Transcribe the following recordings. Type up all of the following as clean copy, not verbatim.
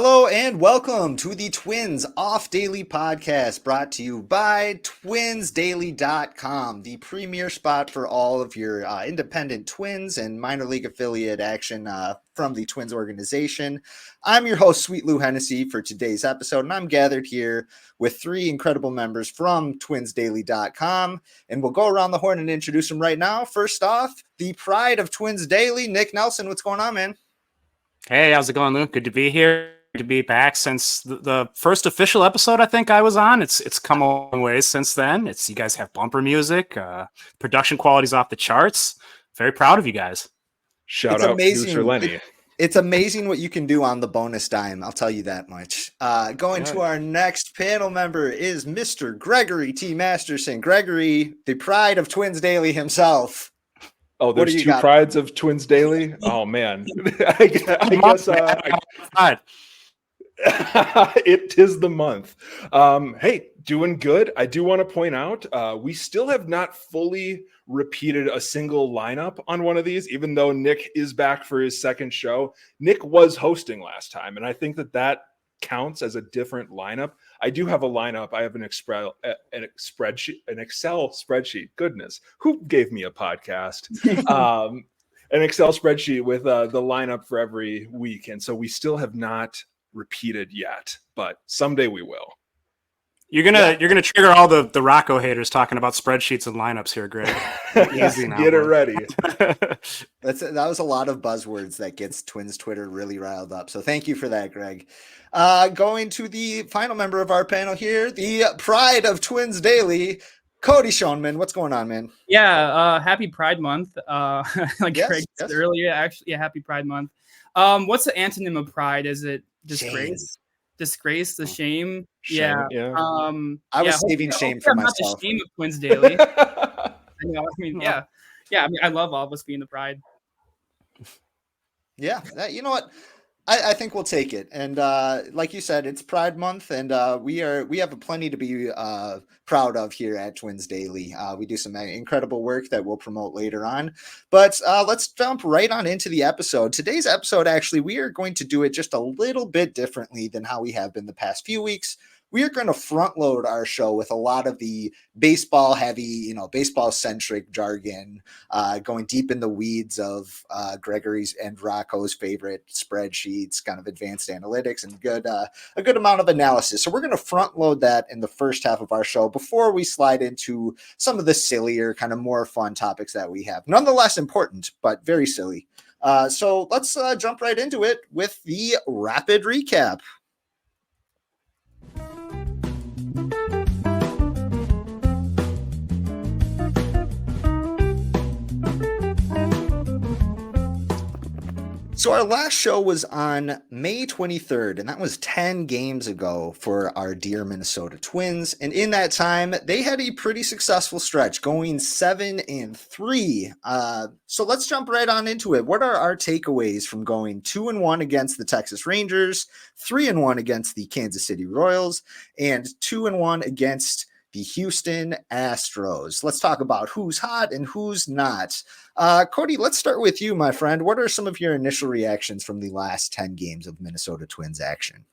Hello and welcome to the Twins Off Daily podcast, brought to you by twinsdaily.com, the premier spot for all of your independent Twins and minor league affiliate action from the Twins organization. I'm your host, Sweet Lou Hennessy, for today's episode, and I'm gathered here with three incredible members from twinsdaily.com, and we'll go around the horn and introduce them right now. First off, the pride of Twins Daily, Nick Nelson. What's going on, man? Hey, how's it going, Luke? Good to be here. Good to be back since the first official episode I think I was on. It's come a long ways since then. You guys have bumper music. Production quality's off the charts. Very proud of you guys. Shout out producer Lenny. It's amazing what you can do on the bonus dime. I'll tell you that much. Going to our next panel member is Mr. Greggory T. Masterson. Greggory, the pride of Twins Daily himself. Oh, there's two prides of Twins Daily? Oh, man. I guess it is the month. Hey, doing good. I do want to point out we still have not fully repeated a single lineup on one of these, even though Nick is back for his second show. Nick was hosting last time, and I think that counts as a different lineup. I do have a lineup. I have an Excel spreadsheet. Goodness, who gave me a podcast? An Excel spreadsheet with the lineup for every week, and so we still have not repeated yet, but someday we will. You're gonna trigger all the Rocco haters talking about spreadsheets and lineups here, Greg. Easy now, get it ready. That was a lot of buzzwords that gets Twins Twitter really riled up. So thank you for that, Greg. Going to the final member of our panel here, the pride of Twins Daily, Cody Schoenmann. What's going on, man? Yeah, happy Pride Month. Greg said earlier, actually, happy Pride Month. What's the antonym of pride? Is it disgrace? Shame. Disgrace, the shame. Yeah. I was saving shame for myself. Not the shame of Twins Daily. I love all of us being the pride. Yeah, you know what? I think we'll take it. And like you said, it's Pride Month, and we have plenty to be proud of here at Twins Daily. We do some incredible work that we'll promote later on. But let's jump right on into the episode. Today's episode, actually, we are going to do it just a little bit differently than how we have been the past few weeks. We are going to front load our show with a lot of the baseball heavy, baseball centric jargon, going deep in the weeds of Greggory's and Rocco's favorite spreadsheets, kind of advanced analytics, and a good amount of analysis. So we're going to front load that in the first half of our show before we slide into some of the sillier, kind of more fun topics that we have. Nonetheless important, but very silly. So let's jump right into it with the rapid recap. So our last show was on May 23rd, and that was 10 games ago for our dear Minnesota Twins. And in that time, they had a pretty successful stretch, going 7-3. So let's jump right on into it. What are our takeaways from going 2-1 against the Texas Rangers, 3-1 against the Kansas City Royals, and 2-1 against the Houston Astros? Let's talk about who's hot and who's not. Cody, let's start with you, my friend. What are some of your initial reactions from the last 10 games of Minnesota Twins action?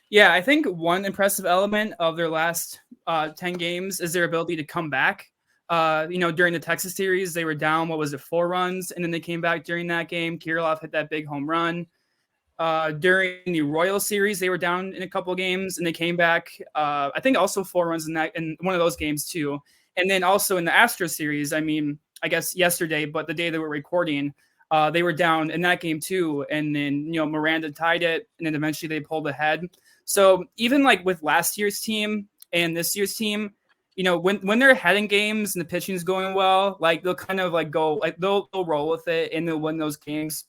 Yeah, I think one impressive element of their last 10 games is their ability to come back. During the Texas series, they were down, 4 runs, and then they came back during that game. Kirilloff hit that big home run. During the Royal series, they were down in a couple of games, and they came back. I think also 4 runs in one of those games too. And then also in the Astros series, I guess yesterday, but the day that we're recording, they were down in that game too. And then Miranda tied it, and then eventually they pulled ahead. So even like with last year's team and this year's team, when they're ahead in games and the pitching is going well, like they'll kind of like go, like they'll roll with it and they'll win those games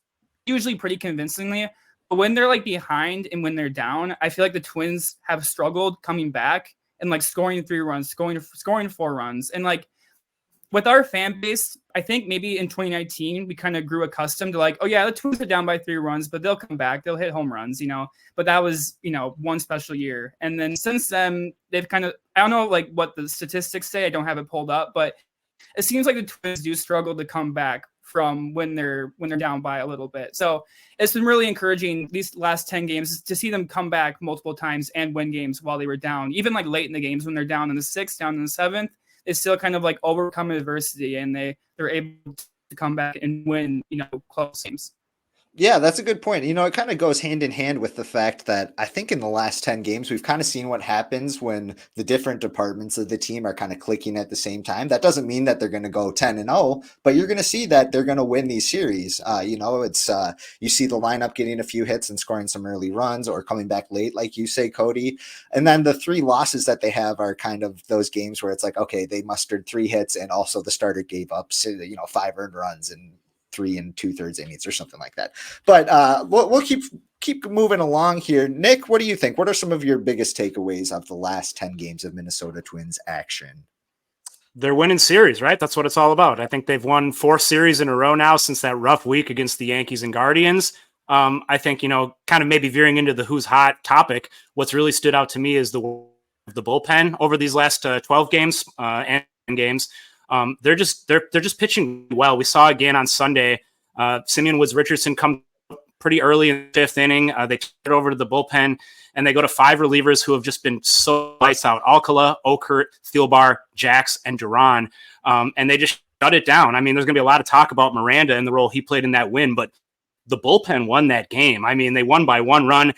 usually pretty convincingly. But when they're like behind and when they're down, I feel like the Twins have struggled coming back and like scoring 3 runs, scoring 4 runs. And like with our fan base, I think maybe in 2019, we kind of grew accustomed to like, oh yeah, the Twins are down by 3 runs, but they'll come back. They'll hit home runs, but that was, one special year. And then since then they've kind of, I don't know like what the statistics say. I don't have it pulled up, but it seems like the Twins do struggle to come back from when they're down by a little bit. So it's been really encouraging these last 10 games to see them come back multiple times and win games while they were down, even like late in the games when they're down in the 6th, down in the 7th. They still kind of like overcome adversity, and they're able to come back and win, close games. Yeah, that's a good point. It kind of goes hand in hand with the fact that I think in the last 10 games, we've kind of seen what happens when the different departments of the team are kind of clicking at the same time. That doesn't mean that they're going to go 10-0, but you're going to see that they're going to win these series. It's you see the lineup getting a few hits and scoring some early runs or coming back late, like you say, Cody. And then the 3 losses that they have are kind of those games where it's like, okay, they mustered 3 hits and also the starter gave up, 5 earned runs and 3 2/3 innings or something like that. But we'll keep moving along here. Nick, what do you think? What are some of your biggest takeaways of the last 10 games of Minnesota Twins action? They're winning series, right? That's what it's all about. I think they've won 4 series in a row now since that rough week against the Yankees and Guardians. I think, kind of maybe veering into the who's hot topic, what's really stood out to me is the bullpen over these last 12 games and games. They're just pitching well. We saw again on Sunday, Simeon Woods Richardson come pretty early in the 5th inning. They turn it over to the bullpen, and they go to 5 relievers who have just been so lights out: Alcala, Okert, Thielbar, Jax, and Duran. And they just shut it down. I mean, there's going to be a lot of talk about Miranda and the role he played in that win, but the bullpen won that game. I mean, they won by 1 run.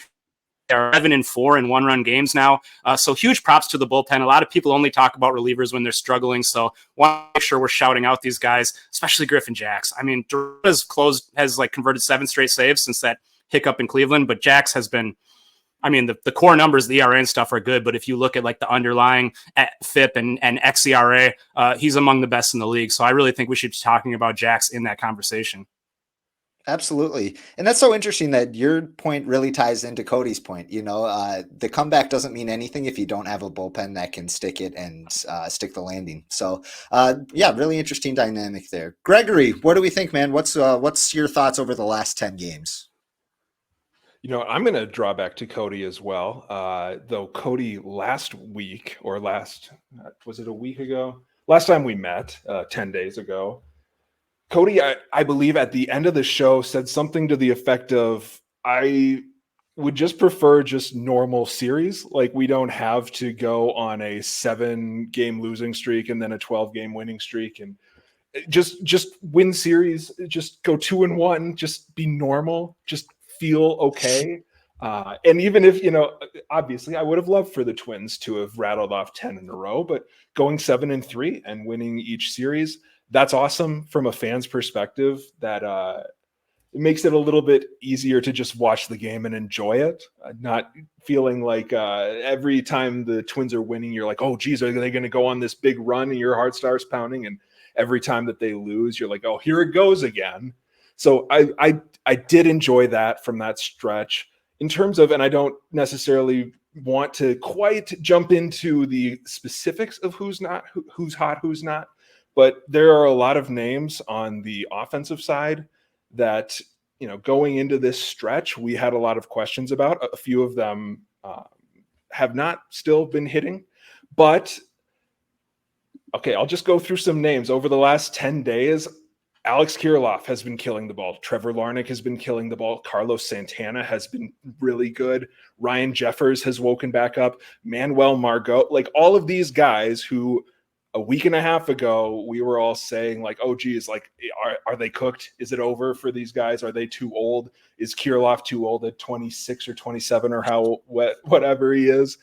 They're 11-4 in 1-run games now. So huge props to the bullpen. A lot of people only talk about relievers when they're struggling. So want to make sure we're shouting out these guys, especially Griffin Jax. I mean, has converted 7 straight saves since that hiccup in Cleveland, but Jax has been, I mean, the core numbers, the ERA and stuff are good, but if you look at like the underlying FIP and xERA, he's among the best in the league. So I really think we should be talking about Jax in that conversation. Absolutely. And that's so interesting that your point really ties into Cody's point. The comeback doesn't mean anything if you don't have a bullpen that can stick it and stick the landing. So, really interesting dynamic there. Greggory, what do we think, man? What's your thoughts over the last 10 games? I'm going to draw back to Cody as well. Though Cody last week, or was it a week ago? Last time we met, 10 days ago, Cody, I believe at the end of the show said something to the effect of, I would just prefer just normal series. Like, we don't have to go on a 7-game losing streak and then a 12-game winning streak, and just win series, just go 2-1, just be normal, just feel okay. And even if, obviously I would have loved for the Twins to have rattled off 10 in a row, but going 7-3 and winning each series, that's awesome from a fan's perspective. That it makes it a little bit easier to just watch the game and enjoy it, not feeling like every time the Twins are winning, you're like, oh, geez, are they going to go on this big run and your heart starts pounding? And every time that they lose, you're like, oh, here it goes again. So I did enjoy that from that stretch in terms of, and I don't necessarily want to quite jump into the specifics of who's hot, who's not. But there are a lot of names on the offensive side that, going into this stretch, we had a lot of questions about. A few of them have not still been hitting. But, okay, I'll just go through some names. Over the last 10 days, Alex Kirilloff has been killing the ball. Trevor Larnach has been killing the ball. Carlos Santana has been really good. Ryan Jeffers has woken back up. Manuel Margot, like all of these guys who a week and a half ago, we were all saying like, oh, geez, like, are they cooked? Is it over for these guys? Are they too old? Is Kirilloff too old at 26 or 27 or whatever he is?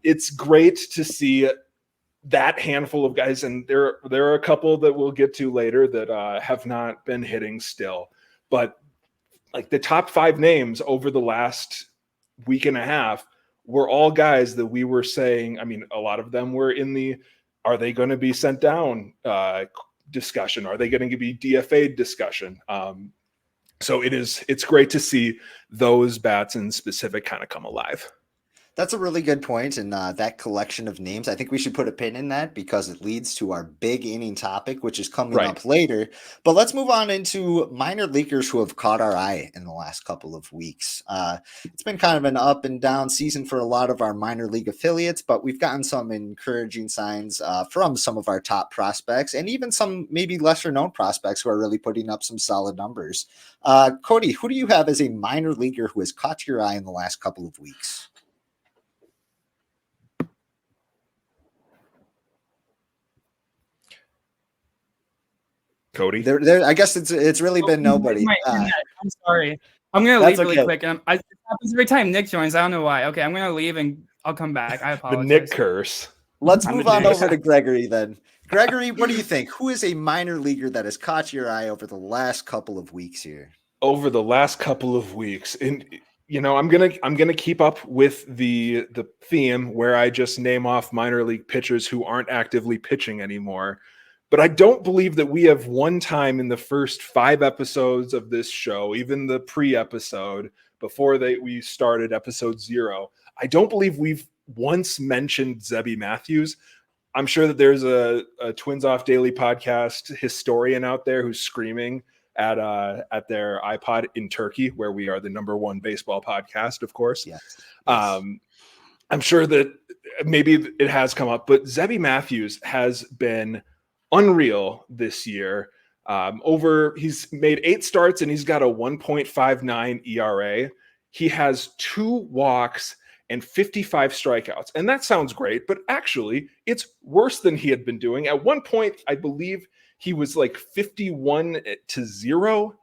It's great to see that handful of guys, and there are a couple that we'll get to later that have not been hitting still. But like the top 5 names over the last week and a half were all guys that we were saying, I mean, a lot of them were in the, are they going to be sent down discussion? Are they going to be DFA'd discussion? So it's great to see those bats in specific kind of come alive. That's a really good point, and that collection of names, I think we should put a pin in that because it leads to our big inning topic, which is coming Right. up later. But let's move on into minor leaguers who have caught our eye in the last couple of weeks. It's been kind of an up and down season for a lot of our minor league affiliates, but we've gotten some encouraging signs from some of our top prospects and even some maybe lesser known prospects who are really putting up some solid numbers. Cody, who do you have as a minor leaguer who has caught your eye in the last couple of weeks? Cody? I guess it's really been nobody. I'm sorry. I'm gonna That's leave really okay. quick. And it happens every time Nick joins. I don't know why. Okay, I'm gonna leave and I'll come back. I The apologize. Nick curse. Let's I'm move the on dude. over to Greggory then. Greggory, what do you think? Who is a minor leaguer that has caught your eye over the last couple of weeks here? Over the last couple of weeks, and I'm gonna keep up with the theme where I just name off minor league pitchers who aren't actively pitching anymore. But I don't believe that we have one time in the first 5 episodes of this show, even the pre-episode before we started episode 0, I don't believe we've once mentioned Zebby Matthews. I'm sure that there's a Twins Off Daily podcast historian out there who's screaming at their iPod in Turkey, where we are the #1 baseball podcast, of course. Yes. I'm sure that maybe it has come up, but Zebby Matthews has been unreal this year. He's made 8 starts and he's got a 1.59 ERA. He has 2 walks and 55 strikeouts. And that sounds great, but actually it's worse than he had been doing. At one point, I believe he was like 51-0.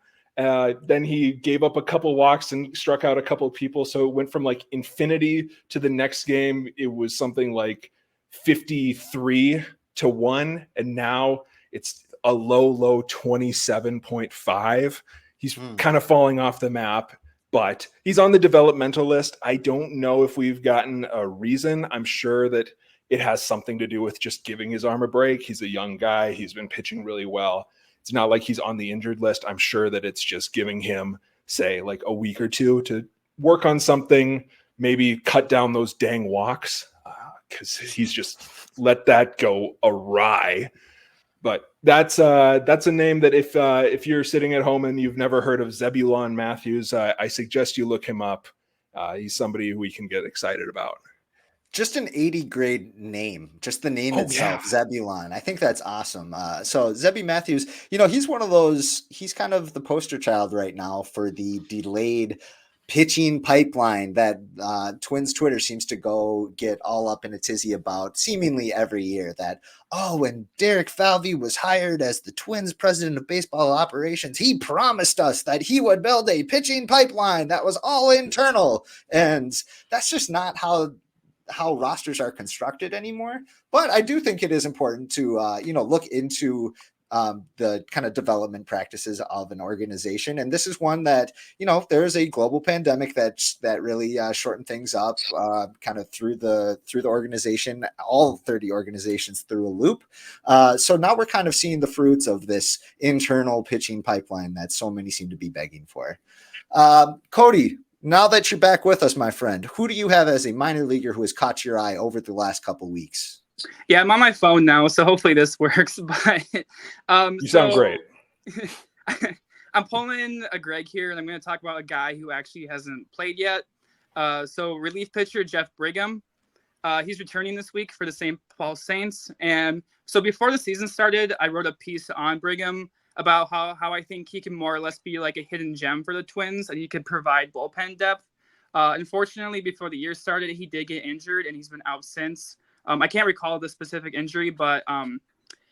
Then he gave up a couple walks and struck out a couple of people. So it went from like infinity to the next game. It was something like 53-1. And now it's a low 27.5. He's kind of falling off the map, but he's on the developmental list. I don't know if we've gotten a reason. I'm sure that it has something to do with just giving his arm a break. He's a young guy. He's been pitching really well. It's not like he's on the injured list. I'm sure that it's just giving him, say, like a week or 2 to work on something, maybe cut down those dang walks, because he's just let that go awry. But that's a name that if you're sitting at home and you've never heard of Zebulon Matthews, I suggest you look him up. He's somebody who we can get excited about. Just an 80 grade name, just the name itself, yeah. Zebulon. I think that's awesome. So Zebby Matthews, he's one of those, he's kind of the poster child right now for the delayed pitching pipeline that Twins Twitter seems to go get all up in a tizzy about seemingly every year. That, when Derek Falvey was hired as the Twins president of baseball operations, he promised us that he would build a pitching pipeline that was all internal. And that's just not how rosters are constructed anymore. But I do think it is important to, look into the kind of development practices of an organization. And this is one that, there is a global pandemic that really shortened things up kind of through the organization, all 30 organizations through a loop. So now we're kind of seeing the fruits of this internal pitching pipeline that so many seem to be begging for. Cody, now that you're back with us, my friend, who do you have as a minor leaguer who has caught your eye over the last couple weeks? Yeah, I'm on my phone now, so hopefully this works. But you sound great. I'm pulling a Gregg here, and I'm going to talk about a guy who actually hasn't played yet. So relief pitcher Jeff Brigham. He's returning this week for the St. Paul Saints. And so before the season started, I wrote a piece on Brigham about how I think he can more or less be like a hidden gem for the Twins, and he could provide bullpen depth. Unfortunately, before the year started, he did get injured, and he's been out since. I can't recall the specific injury, but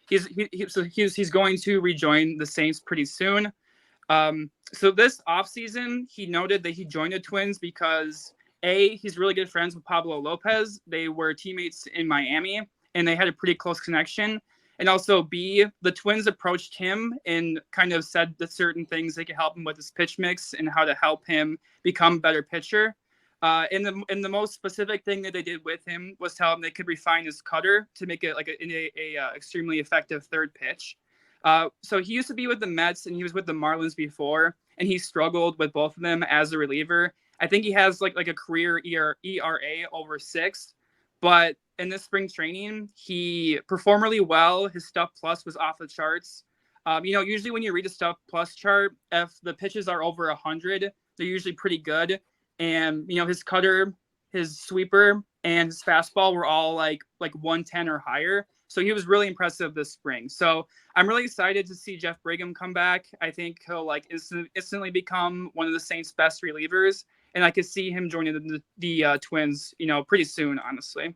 he's going to rejoin the Saints pretty soon. So this offseason, he noted that he joined the Twins because he's really good friends with Pablo Lopez. They were teammates in Miami, and they had a pretty close connection. And also B, the Twins approached him and kind of said that certain things they could help him with his pitch mix and how to help him become a better pitcher. And the most specific thing that they did with him was tell him they could refine his cutter to make it like a extremely effective third pitch. So he used to be with the Mets and he was with the Marlins before, and he struggled with both of them as a reliever. I think he has like a career ERA over 6. But in this spring training, he performed really well. His stuff plus was off the charts. Usually when you read a stuff plus chart, if the pitches are over 100, they're usually pretty good. And, his cutter, his sweeper, and his fastball were all like 110 or higher. So he was really impressive this spring. So I'm really excited to see Jeff Brigham come back. I think he'll instantly become one of the Saints' best relievers. And I could see him joining the Twins, pretty soon, honestly.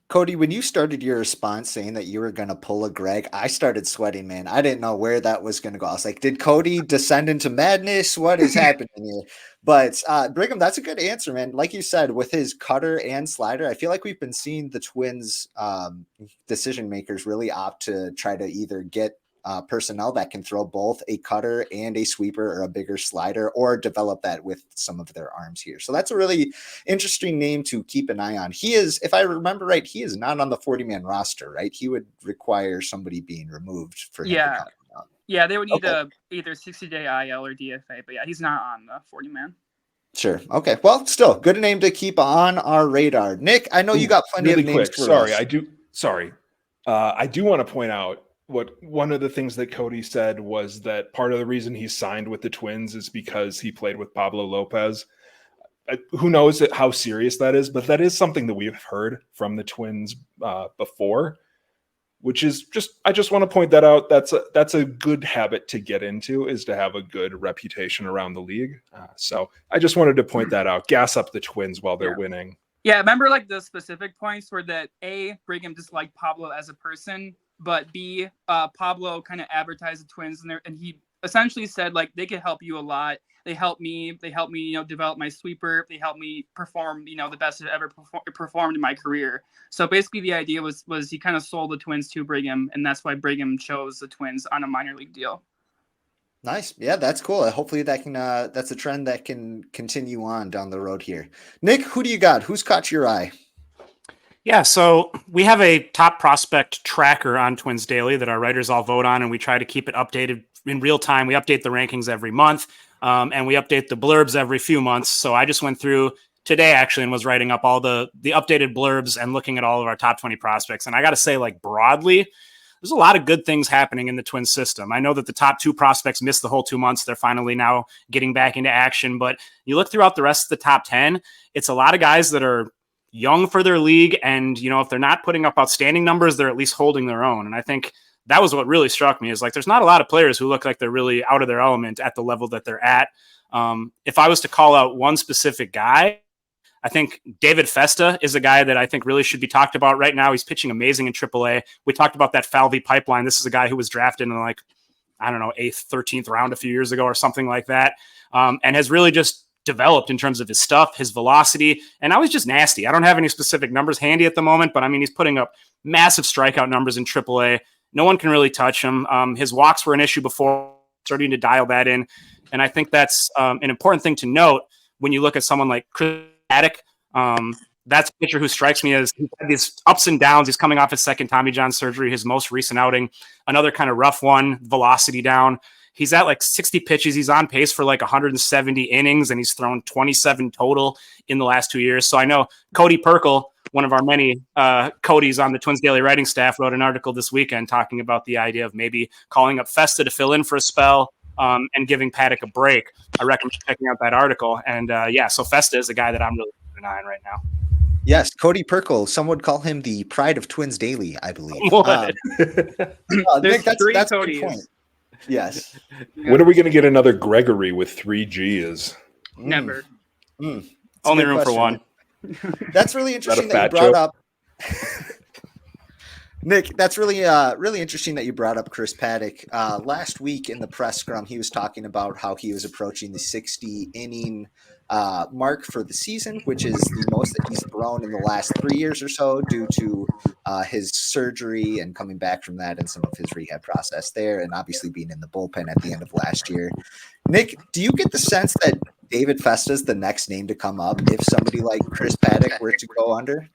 Cody, when you started your response saying that you were going to pull a Gregg, I started sweating, man. I didn't know where that was going to go. I was like, did Cody descend into madness? What is happening here? But Brigham, that's a good answer, man. Like you said, with his cutter and slider, I feel like we've been seeing the Twins decision makers really opt to try to either get personnel that can throw both a cutter and a sweeper or a bigger slider, or develop that with some of their arms here. So that's a really interesting name to keep an eye on. He is, if I remember right, he is not on the 40-man roster, right? He would require somebody being removed for him to come out. Yeah, they would need either 60-day IL or DFA, but yeah, he's not on the 40-man. Sure. Okay. Well, still good name to keep on our radar. Nick, I know you got plenty of names. Sorry, I do want to point out one of the things that Cody said was that part of the reason he signed with the Twins is because he played with Pablo Lopez. Who knows how serious that is, but that is something that we've heard from the Twins before, which is I just want to point that out. That's a good habit to get into, is to have a good reputation around the league. So I just wanted to point that out. Gas up the Twins while they're winning. Yeah, remember the specific points were that A, Brigham disliked Pablo as a person, but B, Pablo kind of advertised the Twins, and he essentially said they could help you a lot. They helped me. Develop my sweeper. They helped me perform, the best I've ever performed in my career. So basically, the idea was he kind of sold the Twins to Brigham, and that's why Brigham chose the Twins on a minor league deal. Nice. Yeah, that's cool. Hopefully that can that's a trend that can continue on down the road here. Nick, who do you got? Who's caught your eye? Yeah, so we have a top prospect tracker on Twins Daily that our writers all vote on, and we try to keep it updated in real time. We update the rankings every month, and we update the blurbs every few months. So I just went through today, actually, and was writing up all the updated blurbs and looking at all of our top 20 prospects. And I got to say, broadly, there's a lot of good things happening in the Twins system. I know that the top 2 prospects missed the whole 2 months. They're finally now getting back into action. But you look throughout the rest of the top 10, it's a lot of guys that are young for their league. And, if they're not putting up outstanding numbers, they're at least holding their own. And I think that was what really struck me, is there's not a lot of players who look like they're really out of their element at the level that they're at. If I was to call out one specific guy, I think David Festa is a guy that I think really should be talked about right now. He's pitching amazing in AAA. We talked about that Falvey pipeline. This is a guy who was drafted in 8th, 13th round a few years ago or something like that, and has really just developed in terms of his stuff, his velocity, and now he's just nasty. I don't have any specific numbers handy at the moment, but he's putting up massive strikeout numbers in AAA. No one can really touch him. His walks were an issue before, starting to dial that in, and I think that's an important thing to note when you look at someone like Chris Paddock. That's a pitcher who strikes me as he's had these ups and downs. He's coming off his second Tommy John surgery, his most recent outing, another kind of rough one, velocity down. He's at 60 pitches. He's on pace for 170 innings, and he's thrown 27 total in the last 2 years. So I know Cody Perkle, one of our many Codys on the Twins Daily writing staff, wrote an article this weekend talking about the idea of maybe calling up Festa to fill in for a spell and giving Paddock a break. I recommend checking out that article. And so Festa is a guy that I'm really keeping an eye on right now. Yes, Cody Perkle. Some would call him the pride of Twins Daily, I believe. Nick, that's a good point. Yes. When are we going to get another Greggory with 3 G's? Never. Only room for one. That's really interesting that you brought up. Nick, that's really interesting that you brought up Chris Paddock. Last week in the press scrum, he was talking about how he was approaching the 60-inning mark for the season, which is the most that he's thrown in the last 3 years or so due to his surgery and coming back from that and some of his rehab process there, and obviously being in the bullpen at the end of last year. Nick, do you get the sense that David Festa is the next name to come up if somebody like Chris Paddock were to go under?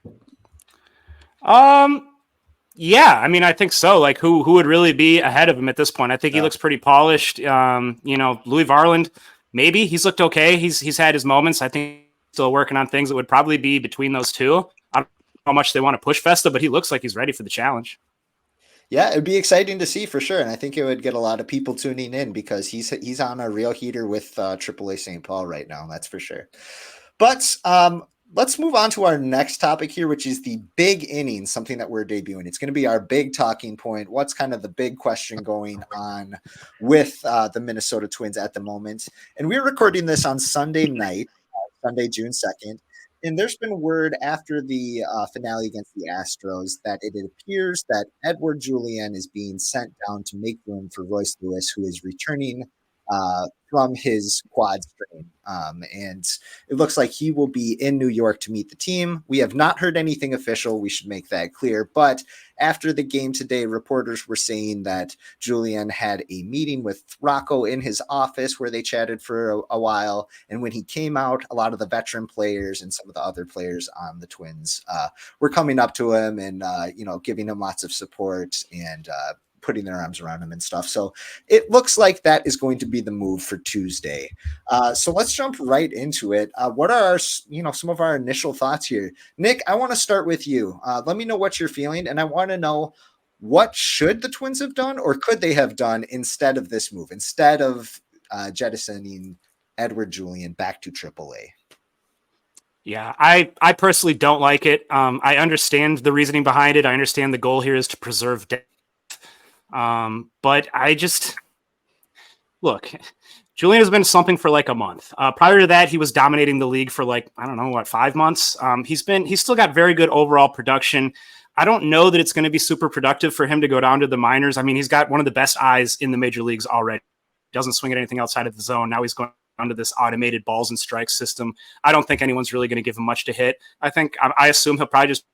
Yeah, I think so. Who would really be ahead of him at this point? I think he looks pretty polished. Louis Varland maybe he's looked okay. He's had his moments. I think he's still working on things that would probably be between those two. I don't know how much they want to push Festa, but he looks like he's ready for the challenge. Yeah, it'd be exciting to see for sure, and I think it would get a lot of people tuning in because he's on a real heater with AAA St. Paul right now. That's for sure. But let's move on to our next topic here, which is the big innings, something that we're debuting. It's going to be our big talking point. What's kind of the big question going on with the Minnesota Twins at the moment? And we're recording this on Sunday night, Sunday, June 2nd. And there's been word after the finale against the Astros that it appears that Edouard Julien is being sent down to make room for Royce Lewis, who is returning from his quad strain. And it looks like he will be in New York to meet the team. We have not heard anything official. We should make that clear. But after the game today, reporters were saying that Julien had a meeting with Rocco in his office where they chatted for a while. And when he came out, a lot of the veteran players and some of the other players on the Twins were coming up to him and, giving him lots of support and putting their arms around him and stuff. So it looks like that is going to be the move for Tuesday. So let's jump right into it. What are our, some of our initial thoughts here? Nick, I want to start with you. Let me know what you're feeling. And I want to know, what should the Twins have done or could they have done instead of this move, instead of jettisoning Edouard Julien back to AAA? Yeah, I personally don't like it. I understand the reasoning behind it. I understand the goal here is to preserve depth. But I just look, Julien has been slumping for like a month. Prior to that, he was dominating the league for 5 months. He's still got very good overall production. I don't know that it's going to be super productive for him to go down to the minors. I mean, he's got one of the best eyes in the major leagues already. Doesn't swing at anything outside of the zone. Now he's going onto this automated balls and strikes system. I don't think anyone's really going to give him much to hit. I assume he'll probably just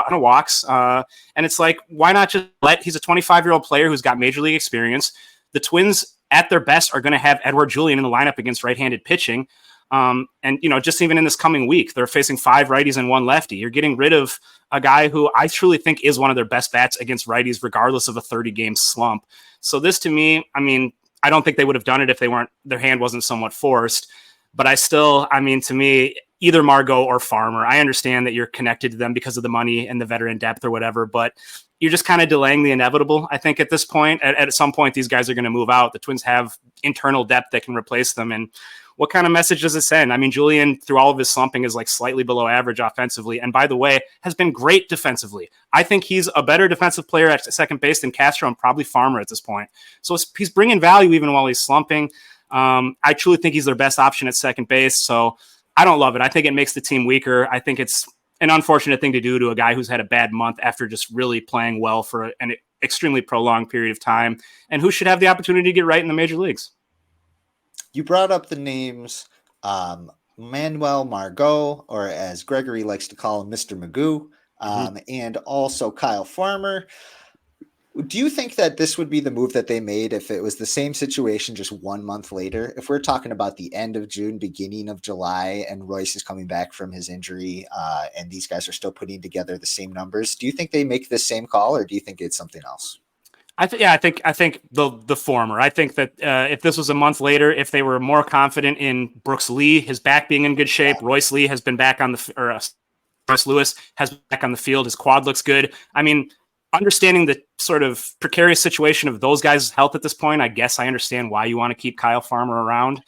on walks. And it's like, why not just he's a 25-year-old player who's got major league experience. The Twins at their best are going to have Edouard Julien in the lineup against right-handed pitching. Just even in this coming week, they're facing 5 righties and 1 lefty. You're getting rid of a guy who I truly think is one of their best bats against righties, regardless of a 30-game slump. So this to me, I don't think they would have done it if their hand wasn't somewhat forced. But to me, either Margot or Farmer, I understand that you're connected to them because of the money and the veteran depth or whatever, but you're just kind of delaying the inevitable. I think at this point, at some point, these guys are going to move out. The Twins have internal depth that can replace them. And what kind of message does it send? Julien, through all of his slumping, is like slightly below average offensively. And by the way, has been great defensively. I think he's a better defensive player at second base than Castro and probably Farmer at this point. So he's bringing value even while he's slumping. I truly think he's their best option at second base. So I don't love it. I think it makes the team weaker. I think it's an unfortunate thing to do to a guy who's had a bad month after just really playing well for an extremely prolonged period of time, and who should have the opportunity to get right in the major leagues. You brought up the names Manuel Margot, or as Gregory likes to call him, Mr. Magoo, and also Kyle Farmer. Do you think that this would be the move that they made if it was the same situation just 1 month later? If we're talking about the end of June, beginning of July, and Royce is coming back from his injury, and these guys are still putting together the same numbers, do you think they make this same call, or do you think it's something else? I think the former. I think that if this was a month later, if they were more confident in Brooks Lee, his back being in good shape, Royce Lee has been back on Royce Lewis has been back on the field, his quad looks good. Understanding the sort of precarious situation of those guys' health at this point, I guess I understand why you want to keep Kyle Farmer around.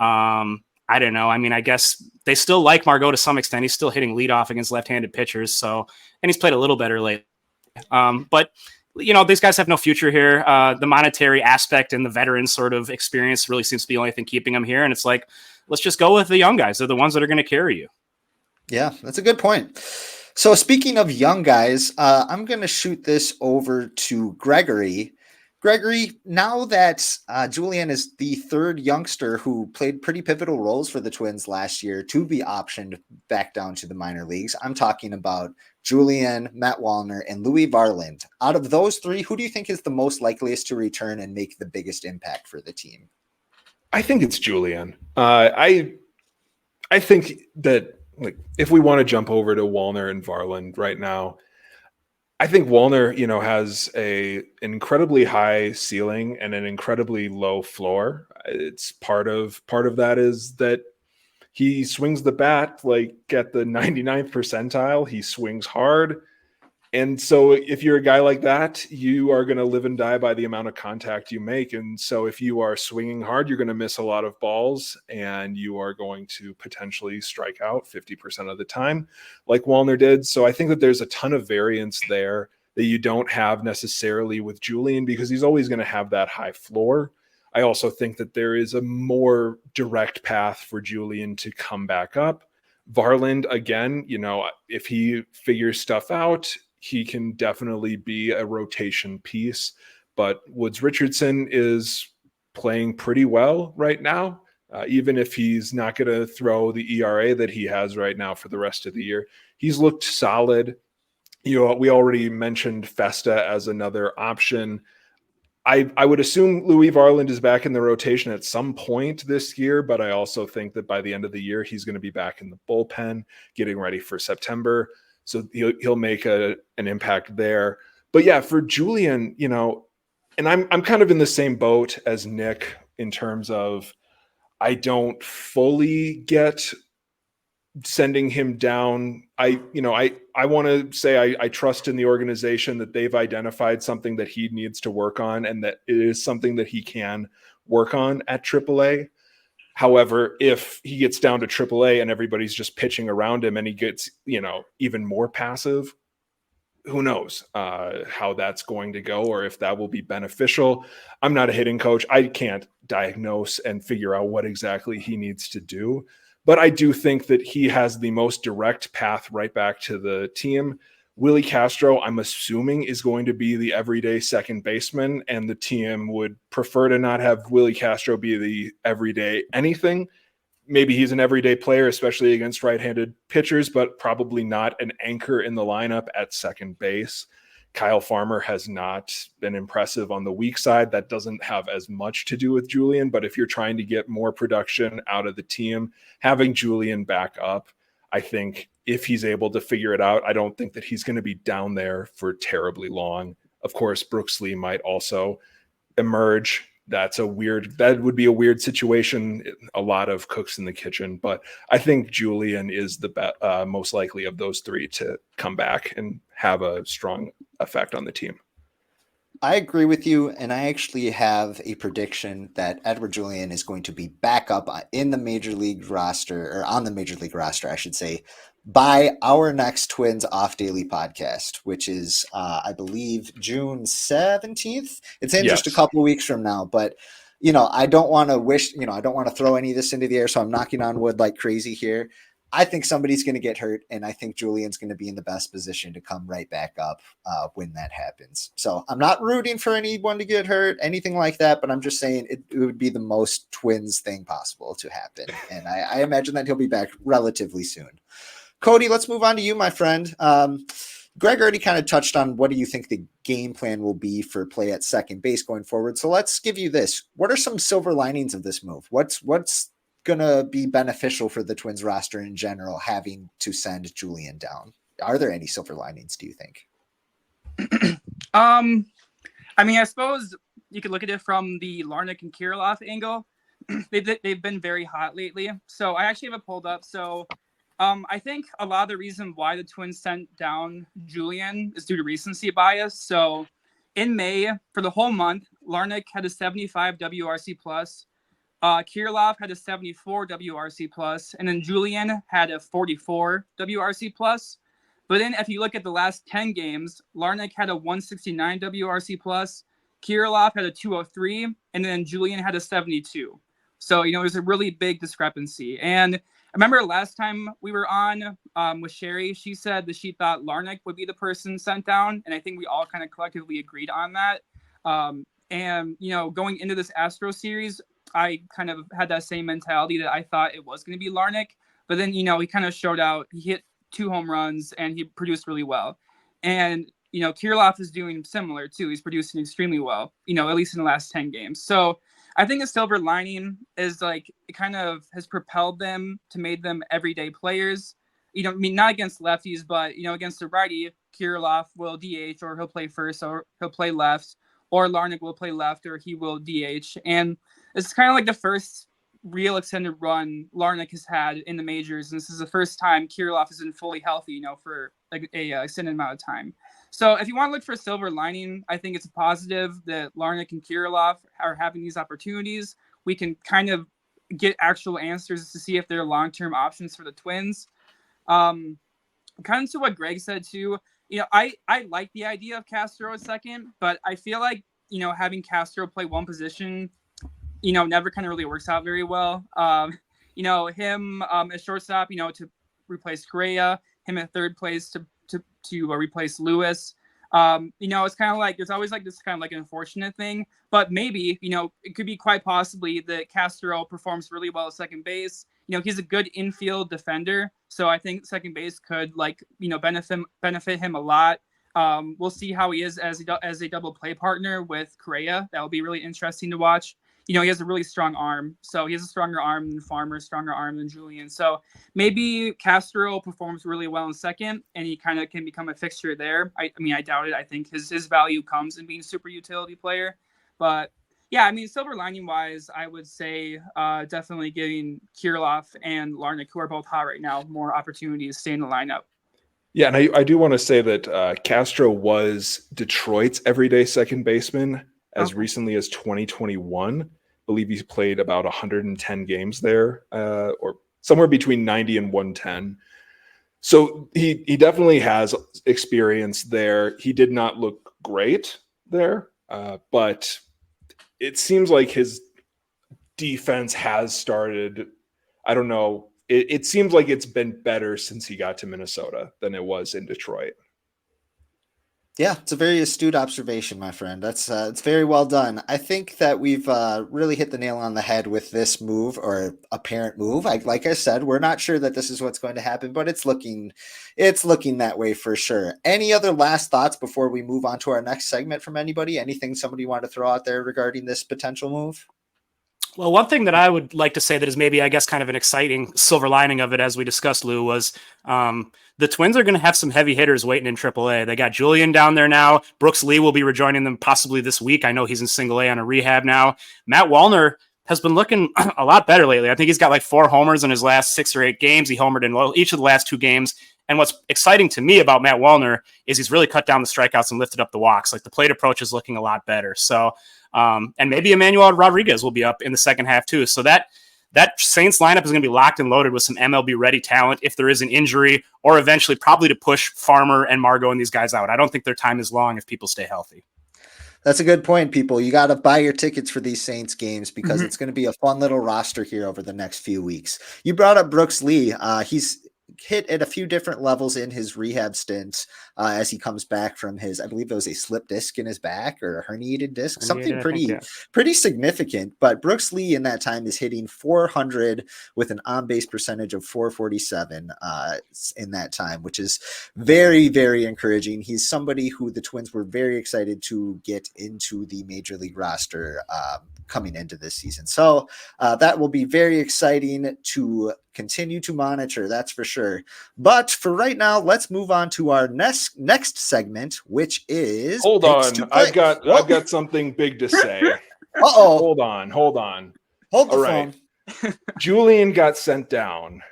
I don't know. I guess they still like Margot to some extent. He's still hitting leadoff against left-handed pitchers. And he's played a little better lately. But these guys have no future here. The monetary aspect and the veteran sort of experience really seems to be the only thing keeping them here. And it's like, let's just go with the young guys. They're the ones that are going to carry you. Yeah, that's a good point. So speaking of young guys, I'm going to shoot this over to Gregory. Gregory, now that Julien is the third youngster who played pretty pivotal roles for the Twins last year to be optioned back down to the minor leagues, I'm talking about Julien, Matt Wallner, and Louis Varland. Out of those 3, who do you think is the most likeliest to return and make the biggest impact for the team? I think it's Julien. I think that if we want to jump over to Wallner and Varland right now, I think Wallner, has an incredibly high ceiling and an incredibly low floor. It's part of that is that he swings the bat like at the 99th percentile. He swings hard. And so if you're a guy like that, you are going to live and die by the amount of contact you make. And so if you are swinging hard, you're going to miss a lot of balls and you are going to potentially strike out 50% of the time like Wallner did. So I think that there's a ton of variance there that you don't have necessarily with Julien because he's always going to have that high floor. I also think that there is a more direct path for Julien to come back up. Varland, again, if he figures stuff out, he can definitely be a rotation piece, but Woods Richardson is playing pretty well right now. Even if he's not going to throw the ERA that he has right now for the rest of the year, he's looked solid. We already mentioned Festa as another option. I would assume Louis Varland is back in the rotation at some point this year, but I also think that by the end of the year, he's going to be back in the bullpen, getting ready for September. So he'll make an impact there. But yeah, for Julien, and I'm kind of in the same boat as Nick in terms of I don't fully get sending him down. I want to say I trust in the organization that they've identified something that he needs to work on and that it is something that he can work on at AAA. However, if he gets down to AAA and everybody's just pitching around him and he gets, even more passive, who knows how that's going to go or if that will be beneficial. I'm not a hitting coach. I can't diagnose and figure out what exactly he needs to do. But I do think that he has the most direct path right back to the team. Willie Castro, I'm assuming, is going to be the everyday second baseman, and the team would prefer to not have Willie Castro be the everyday anything. Maybe he's an everyday player, especially against right-handed pitchers, but probably not an anchor in the lineup at second base. Kyle Farmer has not been impressive on the weak side. That doesn't have as much to do with Julien, but if you're trying to get more production out of the team, having Julien back up, I think if he's able to figure it out, I don't think that he's going to be down there for terribly long. Of course, Brooks Lee might also emerge. That would be a weird situation. A lot of cooks in the kitchen, but I think Julien is the most likely of those three to come back and have a strong effect on the team. I agree with you, and I actually have a prediction that Edouard Julien is going to be back up in the major league roster, or on the major league roster, I should say, by our next Twins Off Daily podcast, which is, I believe, June 17th. It's in just a couple of weeks from now, but I don't want to I don't want to throw any of this into the air, so I'm knocking on wood like crazy here. I think somebody's going to get hurt, and I think Julian's going to be in the best position to come right back up when that happens. So I'm not rooting for anyone to get hurt, anything like that, but I'm just saying it would be the most Twins thing possible to happen. And I imagine that he'll be back relatively soon. Cody, let's move on to you, my friend. Gregg already kind of touched on what do you think the game plan will be for play at second base going forward. So let's give you this. What are some silver linings of this move? What's going to be beneficial for the Twins roster in general, having to send Julien down? Are there any silver linings, do you think? I suppose you could look at it from the Larnach and Kirilloff angle. They've been very hot lately. So I actually have it pulled up. So I think a lot of the reason why the Twins sent down Julien is due to recency bias. So in May, for the whole month, Larnach had a 75 WRC plus. Kirilloff had a 74 WRC plus, and then Julien had a 44 WRC plus. But then if you look at the last 10 games, Larnach had a 169 WRC plus, Kirilloff had a 203, and then Julien had a 72. So, there's a really big discrepancy. And I remember last time we were on with Sherry, she said that she thought Larnach would be the person sent down, and I think we all kind of collectively agreed on that. And going into this Astro series, I kind of had that same mentality that I thought it was going to be Larnach, but then, he kind of showed out. He hit 2 home runs and he produced really well. And, Kirilloff is doing similar too. He's producing extremely well, at least in the last 10 games. So I think a silver lining is it kind of has propelled them to made them everyday players. Not against lefties, but, against the righty, Kirilloff will DH or he'll play first or he'll play left, or Larnach will play left or he will DH. And This is kind of like the first real extended run Larnach has had in the majors. And this is the first time Kirilloff has been fully healthy, for like a extended amount of time. So if you want to look for a silver lining, I think it's a positive that Larnach and Kirilloff are having these opportunities. We can kind of get actual answers to see if they're long-term options for the Twins. Kind of to what Gregg said too, I like the idea of Castro at second, but I feel like, having Castro play one position, never kind of really works out very well. Him at shortstop, to replace Correa, him at third place to replace Lewis. It's kind of like, there's always like this kind of like an unfortunate thing, but maybe, it could be quite possibly that Castro performs really well at second base. He's a good infield defender. So I think second base could benefit him a lot. We'll see how he is as a double play partner with Correa. That will be really interesting to watch. He has a really strong arm. So he has a stronger arm than Farmer, stronger arm than Julien. So maybe Castro performs really well in second, and he kind of can become a fixture there. I doubt it. I think his value comes in being a super utility player. But yeah, silver lining wise, I would say definitely giving Kirilloff and Larnach, who are both hot right now, more opportunities to stay in the lineup. Yeah, and I do want to say that Castro was Detroit's everyday second baseman as recently as 2021. I believe he's played about 110 games there, or somewhere between 90 and 110. So he definitely has experience there. He did not look great there, but it seems like his defense has started. I don't know. It seems like it's been better since he got to Minnesota than it was in Detroit. Yeah, it's a very astute observation, my friend. That's it's very well done. I think that we've really hit the nail on the head with this move, or apparent move. Like I said, we're not sure that this is what's going to happen, but it's looking that way for sure. Any other last thoughts before we move on to our next segment from anybody? Anything somebody want to throw out there regarding this potential move? Well, one thing that I would like to say that is maybe, I guess, kind of an exciting silver lining of it, as we discussed, Lou, was the Twins are going to have some heavy hitters waiting in AAA. They got Julien down there now. Brooks Lee will be rejoining them possibly this week. I know he's in single A on a rehab now. Matt Wallner has been looking a lot better lately. I think he's got like 4 homers in his last 6 or 8 games. He homered in each of the last 2 games. And what's exciting to me about Matt Wallner is he's really cut down the strikeouts and lifted up the walks. Like, the plate approach is looking a lot better. So, and maybe Emmanuel Rodriguez will be up in the second half too. So that Saints lineup is going to be locked and loaded with some MLB ready talent if there is an injury, or eventually probably to push Farmer and Margot and these guys out. I don't think their time is long if people stay healthy. That's a good point, people. You got to buy your tickets for these Saints games because it's going to be a fun little roster here over the next few weeks. You brought up Brooks Lee. He's hit at a few different levels in his rehab stints as he comes back from his, I believe it was a slip disc in his back or a herniated disc, something pretty significant. But Brooks Lee in that time is hitting 400 with an on-base percentage of 447 in that time, which is very, very encouraging. He's somebody who the Twins were very excited to get into the major league roster coming into this season. So that will be very exciting to continue to monitor, that's for sure. But for right now, let's move on to our next segment, which is hold on. I've got something big to say. Hold on. Hold the phone. Julien got sent down.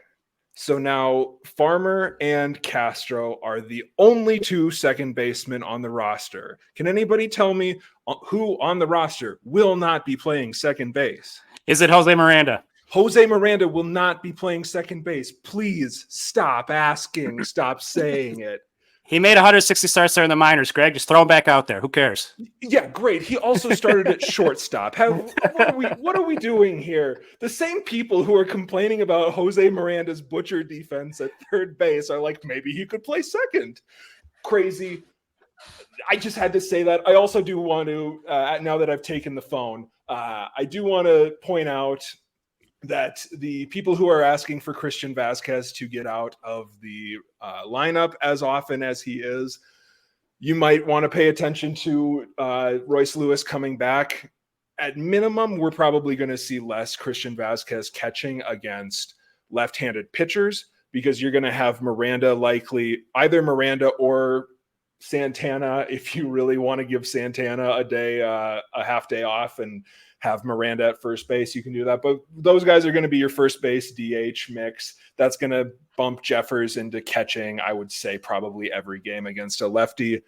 So now Farmer and Castro are the only 2 second basemen on the roster. Can anybody tell me who on the roster will not be playing second base? Is it Jose Miranda? Jose Miranda will not be playing second base. Please stop asking. Stop saying it. He made 160 starts there in the minors, Greg. Just throw him back out there. Who cares? Yeah, great. He also started at shortstop. What are we doing here? The same people who are complaining about Jose Miranda's butcher defense at third base are like, maybe he could play second. Crazy. I just had to say that. I also do want to, now that I've taken the phone, I do want to point out that the people who are asking for Christian Vasquez to get out of the lineup as often as he is, you might want to pay attention to Royce Lewis coming back. At minimum, we're probably going to see less Christian Vasquez catching against left-handed pitchers because you're going to have Miranda, likely either Miranda or Santana, if you really want to give Santana a half day off and have Miranda at first base, you can do that. But those guys are going to be your first base DH mix. That's going to bump Jeffers into catching, I would say, probably every game against a lefty.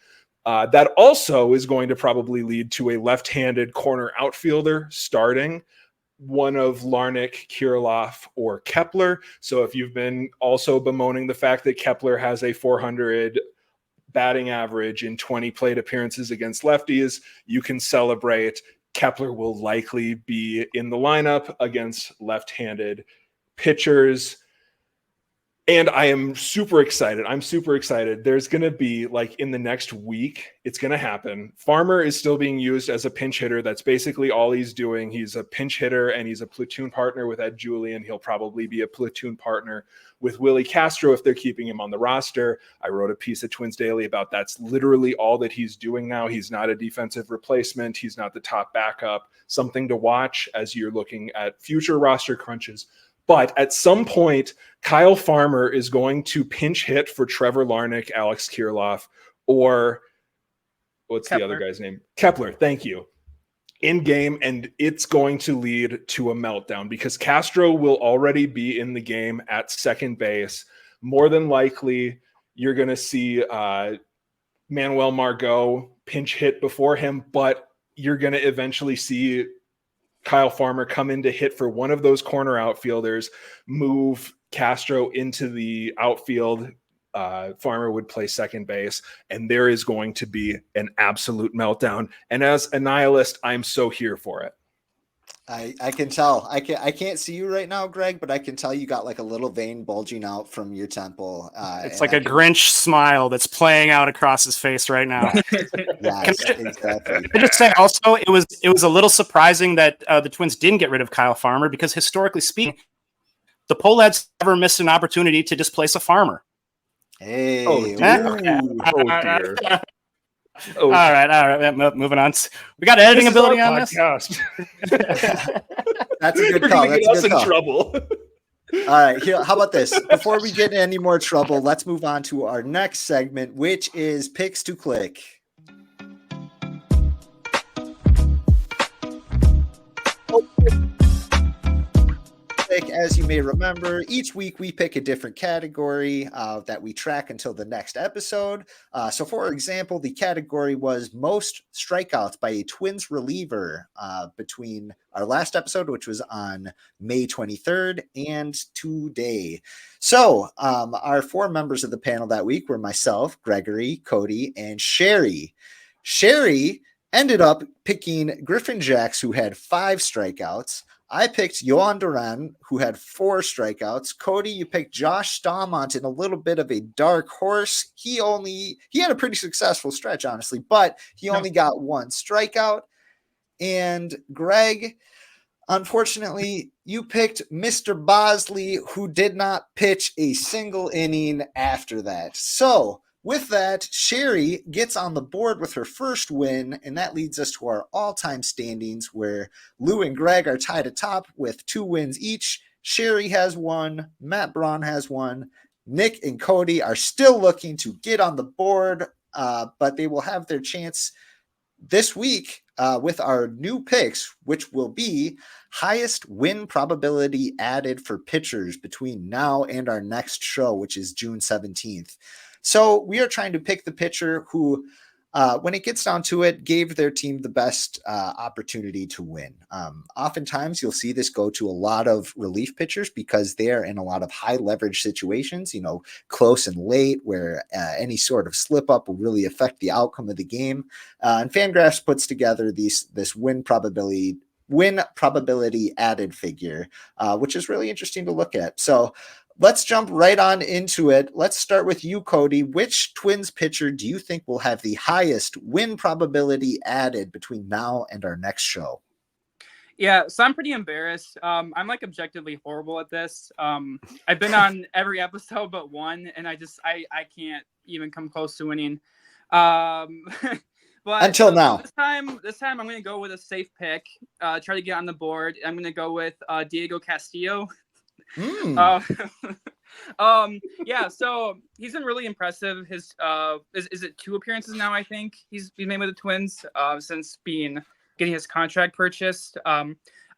That also is going to probably lead to a left-handed corner outfielder starting, one of Larnach, Kirilloff, or Kepler. So if you've been also bemoaning the fact that Kepler has a 400 batting average in 20 plate appearances against lefties, you can celebrate. Kepler will likely be in the lineup against left-handed pitchers. And I am super excited. I'm super excited. There's going to be, like, in the next week, it's going to happen. Farmer is still being used as a pinch hitter. That's basically all he's doing. He's a pinch hitter, and he's a platoon partner with Ed Julien. He'll probably be a platoon partner with Willie Castro if they're keeping him on the roster. I wrote a piece at Twins Daily about that's literally all that he's doing now. He's not a defensive replacement. He's not the top backup. Something to watch as you're looking at future roster crunches. But at some point, Kyle Farmer is going to pinch hit for Trevor Larnach, Alex Kirilloff, or what's Kepler. the other guy's name? Kepler, thank you. In game, and it's going to lead to a meltdown because Castro will already be in the game at second base. More than likely, you're going to see Manuel Margot pinch hit before him, but you're going to eventually see Kyle Farmer come in to hit for one of those corner outfielders, move Castro into the outfield. Farmer would play second base, and there is going to be an absolute meltdown. And as a nihilist, I'm so here for it. I can tell. I can't see you right now, Greg, but I can tell you got like a little vein bulging out from your temple. It's like a Grinch smile that's playing out across his face right now. Yes, exactly. I just say also it was a little surprising that the Twins didn't get rid of Kyle Farmer because historically speaking, the Pohlads never missed an opportunity to displace a farmer. Hey, Oh, dear. Oh, dear. All right. Moving on. We got editing ability on this. That's a good You're call. gonna That's get a us good in call. trouble. All right, here. How about this? Before we get in any more trouble, let's move on to our next segment, which is Picks to Click. As you may remember, each week we pick a different category that we track until the next episode. So, for example, the category was most strikeouts by a Twins reliever between our last episode, which was on May 23rd, and today. So, our four members of the panel that week were myself, Greggory, Cody, and Sherry. Sherry ended up picking Griffin Jacks, who had 5 strikeouts. I picked Yohan Duran, who had 4 strikeouts. Cody, you picked Josh Staumont in a little bit of a dark horse. He had a pretty successful stretch, honestly, but he only got 1 strikeout. And Greg, unfortunately, you picked Mr. Bosley, who did not pitch a single inning after that. So, with that, Sherry gets on the board with her first win, and that leads us to our all-time standings where Lou and Greg are tied atop with 2 wins each. Sherry has 1, Matt Braun has 1. Nick and Cody are still looking to get on the board, but they will have their chance this week with our new picks, which will be highest win probability added for pitchers between now and our next show, which is June 17th. So we are trying to pick the pitcher who, when it gets down to it, gave their team the best opportunity to win. Oftentimes, you'll see this go to a lot of relief pitchers because they're in a lot of high leverage situations, close and late, where any sort of slip up will really affect the outcome of the game. And Fangraphs puts together this win probability added figure, which is really interesting to look at. So let's jump right on into it. Let's start with you, Cody. Which Twins pitcher do you think will have the highest win probability added between now and our next show? Yeah, so I'm pretty embarrassed. I'm like objectively horrible at this. I've been on every episode but one, and I can't even come close to winning. But until now, this time I'm going to go with a safe pick. Try to get on the board. I'm going to go with Diego Castillo. Yeah, so he's been really impressive. His is it 2 appearances now? I think he's made with the Twins since getting his contract purchased.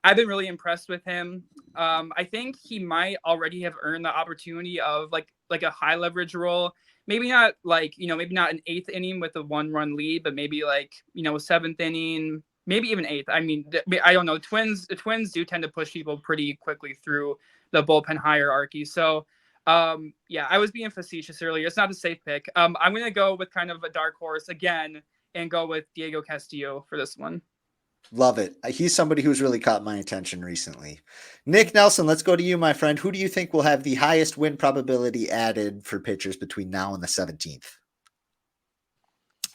I've been really impressed with him. I think he might already have earned the opportunity of like a high leverage role. Maybe not maybe not an 8th inning with a 1-run lead, but maybe like, a 7th inning, maybe even 8th. I mean, I don't know. The Twins do tend to push people pretty quickly through the bullpen hierarchy. So, yeah, I was being facetious earlier. It's not a safe pick. I'm going to go with kind of a dark horse again and go with Diego Castillo for this one. Love it. He's somebody who's really caught my attention recently. Nick Nelson, let's go to you, my friend. Who do you think will have the highest win probability added for pitchers between now and the 17th?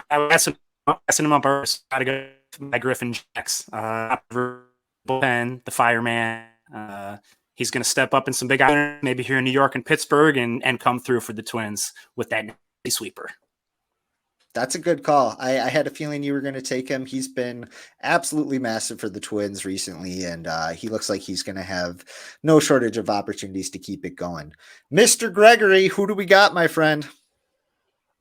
I was asking him up first. Got to go my Griffin Jacks. Bullpen, the fireman. He's going to step up in some big items, maybe here in New York and Pittsburgh, and come through for the Twins with that sweeper. That's a good call. I had a feeling you were going to take him. He's been absolutely massive for the Twins recently, and he looks like he's going to have no shortage of opportunities to keep it going. Mr. Greggory, who do we got, my friend?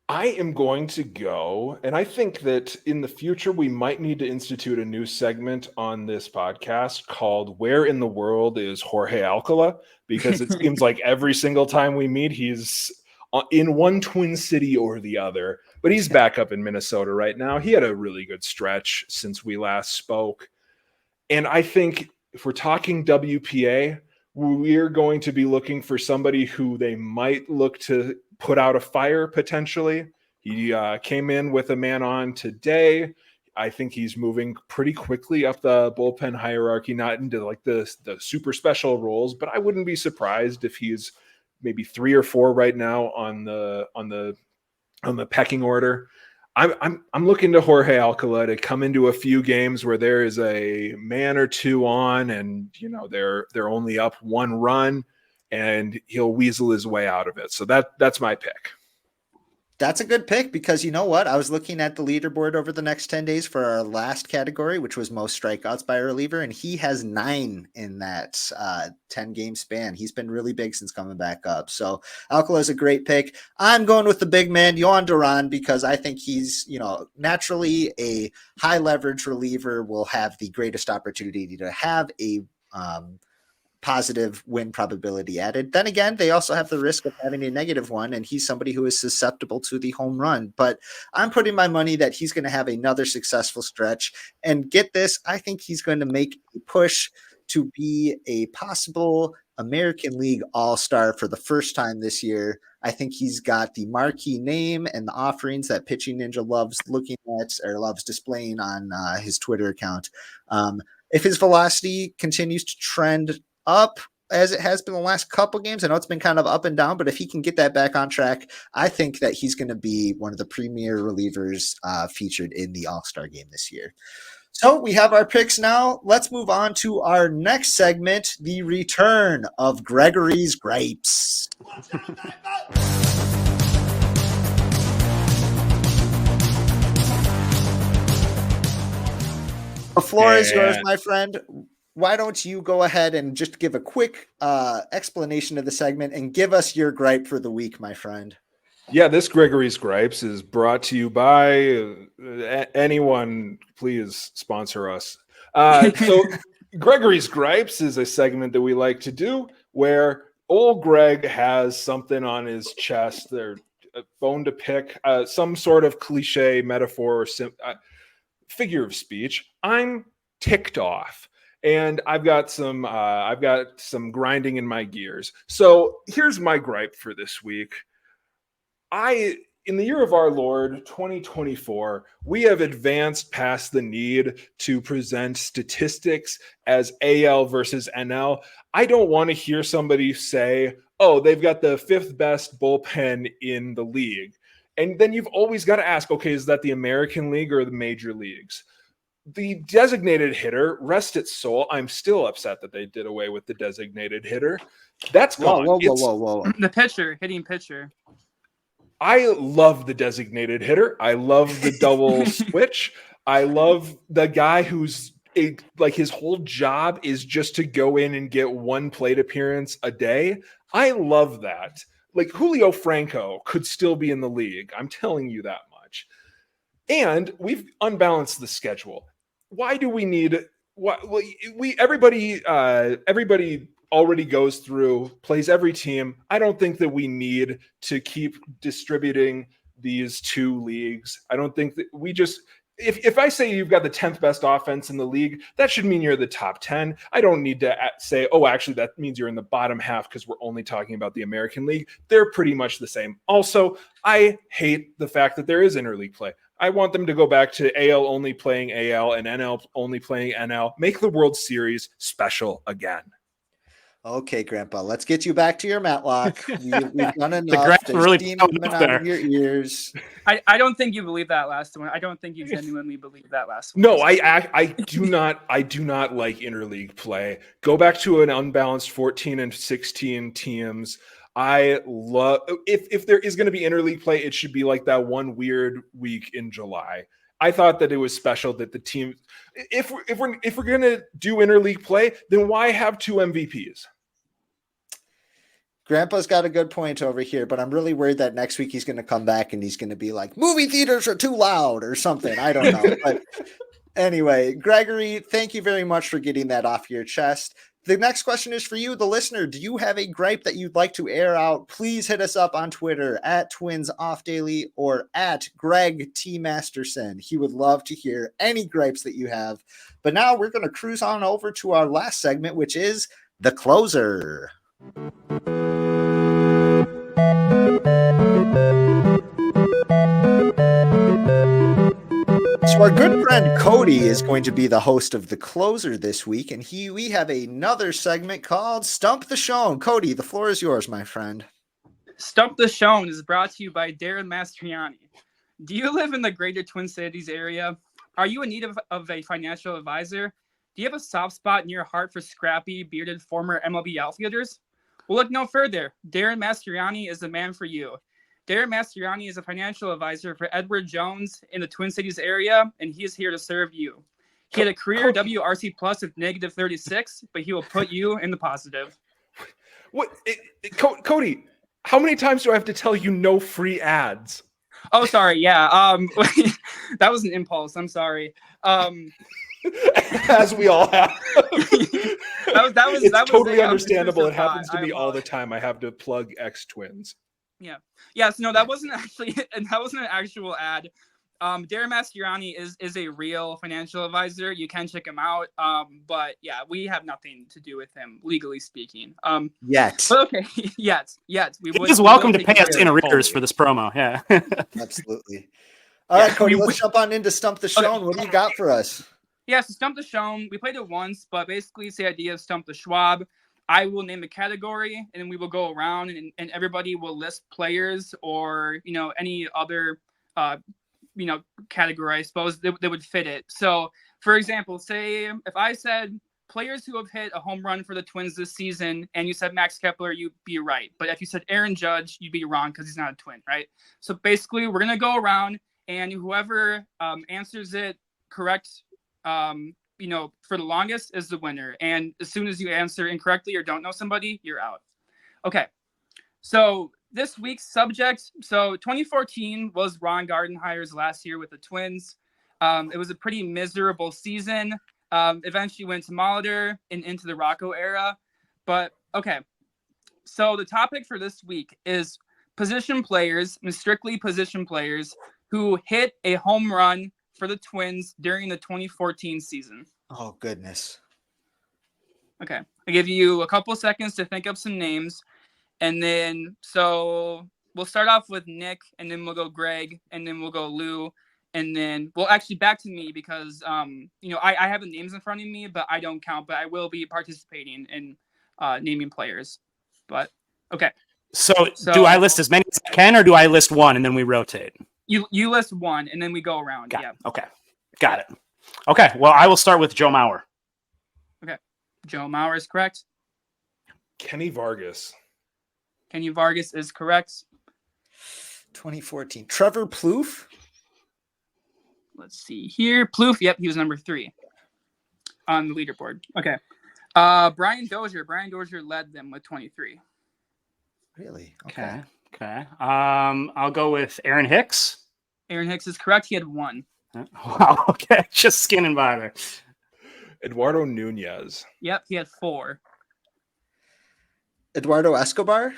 I am going to go, and I think that in the future we might need to institute a new segment on this podcast called Where in the World is Jorge Alcala? Because it seems like every single time we meet, he's in one Twin City or the other, but he's back up in Minnesota right now. He had a really good stretch since we last spoke. And I think if we're talking WPA, we're going to be looking for somebody who they might look to put out a fire potentially. He came in with a man on today. I think he's moving pretty quickly up the bullpen hierarchy, not into like the super special roles, but I wouldn't be surprised if he's maybe 3 or 4 right now on the pecking order. I'm looking to Jorge Alcala to come into a few games where there is a man or two on, and they're only up 1 run, and he'll weasel his way out of it. So that's my pick. That's a good pick because you know what? I was looking at the leaderboard over the next 10 days for our last category, which was most strikeouts by a reliever, and he has 9 in that 10-game span. He's been really big since coming back up. So Alcala is a great pick. I'm going with the big man, Yohan Duran, because I think he's, naturally a high leverage reliever will have the greatest opportunity to have a positive win probability added. Then again, they also have the risk of having a negative one, and he's somebody who is susceptible to the home run. But I'm putting my money that he's going to have another successful stretch. And get this, I think he's going to make a push to be a possible American League All-Star for the first time this year. I think he's got the marquee name and the offerings that Pitching Ninja loves looking at or loves displaying on his Twitter account. If his velocity continues to trend up as it has been the last couple games, I know it's been kind of up and down, but if he can get that back on track, I think that he's going to be one of the premier relievers featured in the All-Star game this year. So we have our picks now. Let's move on to our next segment, the return of Greggory's Gripes. The floor is yours, my friend. Why don't you go ahead and just give a quick explanation of the segment and give us your gripe for the week, my friend? Yeah, this Greggory's Gripes is brought to you by anyone. Please sponsor us. So Greggory's Gripes is a segment that we like to do where old Greg has something on his chest. They're a bone to pick, some sort of cliche metaphor or figure of speech. I'm ticked off. And I've got some grinding in my gears. So here's my gripe for this week. In the year of our Lord, 2024, we have advanced past the need to present statistics as AL versus NL. I don't want to hear somebody say, oh, they've got the 5th best bullpen in the league. And then you've always got to ask, okay, is that the American League or the major leagues? The designated hitter, rest its soul. I'm still upset that they did away with the designated hitter. That's gone. Whoa. The hitting pitcher. I love the designated hitter. I love the double switch. I love the guy who's his whole job is just to go in and get 1 plate appearance a day. I love that. Like Julio Franco could still be in the league. I'm telling you that much. And we've unbalanced the schedule. Why do we need everybody already goes through, plays every team. I don't think that we need to keep distributing these two leagues. I don't think that we just if I say you've got the 10th best offense in the league, that should mean you're the top 10. I don't need to say, oh, actually, that means you're in the bottom half because we're only talking about the American League. They're pretty much the same. Also, I hate the fact that there is interleague play. I want them to go back to AL only playing AL and NL only playing NL. Make the World Series special again. Okay, Grandpa, let's get you back to your Matlock. We've done enough. The grass There's really steam coming coming up out there. of your ears. I don't think you believe that last one. I don't think you genuinely believe that last one. No, I do not. I do not like interleague play. Go back to an unbalanced 14 and 16 teams. I love if there is going to be interleague play, it should be like that one weird week in July. I thought that it was special that the team, if we're going to do interleague play, then why have two MVPs? Grandpa's got a good point over here, but I'm really worried that next week he's going to come back and he's going to be like, movie theaters are too loud or something. I don't know. But anyway, Greggory, thank you very much for getting that off your chest. The next question is for you, the listener. Do you have a gripe that you'd like to air out? Please hit us up on Twitter at TwinsOffDaily or at Gregg T. Masterson. He would love to hear any gripes that you have. But now we're going to cruise on over to our last segment, which is the closer. So our good friend Cody is going to be the host of the closer this week, and we have another segment called Stump the Shown. Cody, the floor is yours, my friend. Stump the Shown is brought to you by Darren Mastriani. Do you live in the greater Twin Cities area? Are you in need of a financial advisor? Do you have a soft spot in your heart for scrappy, bearded former MLB outfielders? Well, look no further. Darren Mastriani is the man for you. Darren Mastriani is a financial advisor for Edward Jones in the Twin Cities area, and he is here to serve you. He had a career WRC plus of -36, but he will put you in the positive. What, Cody? How many times do I have to tell you no free ads? Oh, sorry. Yeah. That was an impulse. I'm sorry. As we all have. It's totally understandable. It happens to me all the time. I have to plug X Twins. Yeah. Yes. No, that wasn't actually, and that wasn't an actual ad. Darren Mastriani is a real financial advisor. You can check him out. But yeah, we have nothing to do with him, legally speaking. Yet. But okay. Yet. He's welcome to pay us in arrears for this promo. Yeah. Absolutely. All right, Cody, let's jump on into Stump the Shown. Okay. What do you got for us? Yeah, so Stump the Shown, we played it once, but basically it's the idea of Stump the Schwab. I will name a category, and then we will go around, and everybody will list players or, any other, category, I suppose, that would fit it. So, for example, say if I said players who have hit a home run for the Twins this season, and you said Max Kepler, you'd be right. But if you said Aaron Judge, you'd be wrong because he's not a Twin, right? So basically, we're going to go around, and whoever answers it correct, for the longest is the winner. And as soon as you answer incorrectly or don't know somebody, you're out. Okay. So this week's subject. So 2014 was Ron Gardenhire's last year with the Twins. It was a pretty miserable season. Eventually went to Molitor and into the Rocco era. But okay. So the topic for this week is position players, and strictly position players who hit a home run for the Twins during the 2014 season. Oh, goodness. Okay. I'll give you a couple seconds to think up some names. And then, so we'll start off with Nick, and then we'll go Gregg, and then we'll go Lou. And then, well, actually back to me because, I have the names in front of me, but I don't count, but I will be participating in naming players. But, okay. So do I list as many as I can, or do I list one and then we rotate? You list one, and then we go around. Yeah. Okay. Got it. Okay. Well, I will start with Joe Mauer. Okay. Joe Mauer is correct. Kenny Vargas. Kenny Vargas is correct. 2014. Trevor Plouffe. Let's see here. Plouffe. Yep. He was number 3 on the leaderboard. Okay. Brian Dozier. Brian Dozier led them with 23. Really? Okay. Okay. I'll go with Aaron Hicks. Aaron Hicks is correct. He had 1. Wow. Okay. Just skinning by there. Eduardo Nunez. Yep, he had 4. Eduardo Escobar.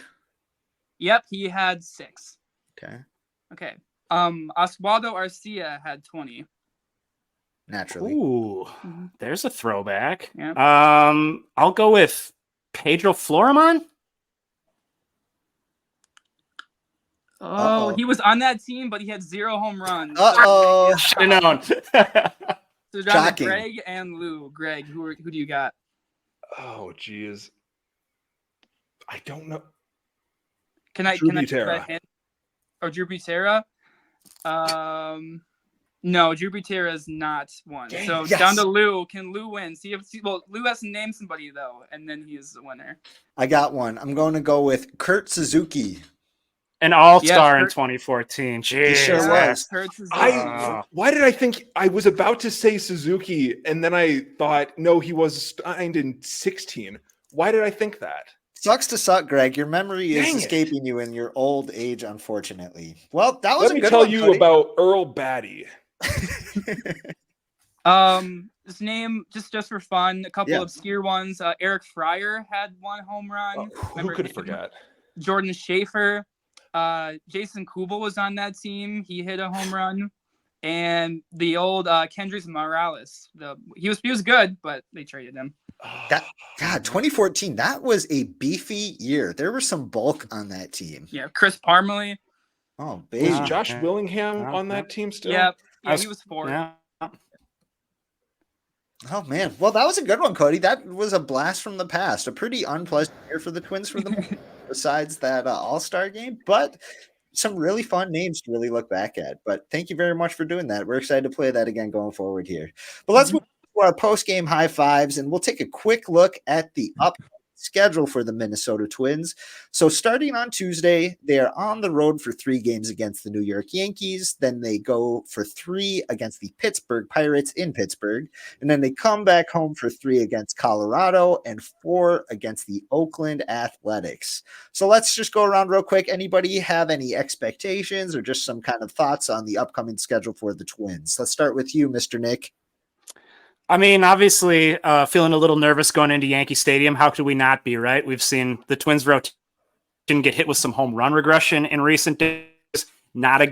Yep, he had 6. Okay. Okay. Oswaldo Arcia had 20. Naturally. Ooh, there's a throwback. Yep. I'll go with Pedro Florimon. Oh, Uh-oh. he was on that team, but he had 0 home runs. Uh-oh. Should have known. So down to Shocking. Greg and Lou. Greg, who do you got? Oh, geez. I don't know. Can I Drew get Butera. a hint? Or Drew Butera? No, Drew Butera is not one. Dang, So yes. down to Lou. Can Lou win? Well, Lou has to name somebody though, and then he is the winner. I got one. I'm going to go with Kurt Suzuki. An all-star in Kurt- 2014. He Jeez. sure was. Kurt Suzuki. Why did I think I was about to say Suzuki, and then I thought, no, he was signed in 16. Why did I think that? Sucks to suck, Greg. Your memory is Dang it. escaping you in your old age, unfortunately. Well, that was Let a me good tell one, you Cody. about Earl Batty. His name just for fun. A couple Yeah. obscure ones. Eric Fryer had 1 home run. Who Remember could him? forget? Jordan Schaefer. Jason Kubel was on that team. He hit a home run. And the old Kendrys Morales. He was good, but they traded him. God, 2014, that was a beefy year. There was some bulk on that team. Yeah, Chris Parmalee. Oh, Was baby. Josh Yeah. Willingham Yeah. on that team still? Yeah, I he was 4. Yeah. Oh, man. Well, that was a good one, Cody. That was a blast from the past. A pretty unpleasant year for the Twins for them, besides that All-Star game. But some really fun names to really look back at. But thank you very much for doing that. We're excited to play that again going forward here. But let's move to our post-game high fives, and we'll take a quick look at the upcoming schedule for the Minnesota Twins. So starting on Tuesday, they are on the road for 3 games against the New York Yankees. Then they go for 3 against the Pittsburgh Pirates in Pittsburgh. And then they come back home for 3 against Colorado and 4 against the Oakland Athletics. So let's just go around real quick. Anybody have any expectations or just some kind of thoughts on the upcoming schedule for the Twins? Let's start with you, Mr. Nick. I mean, obviously, feeling a little nervous going into Yankee Stadium. How could we not be, right? We've seen the Twins rotation get hit with some home run regression in recent days. Not a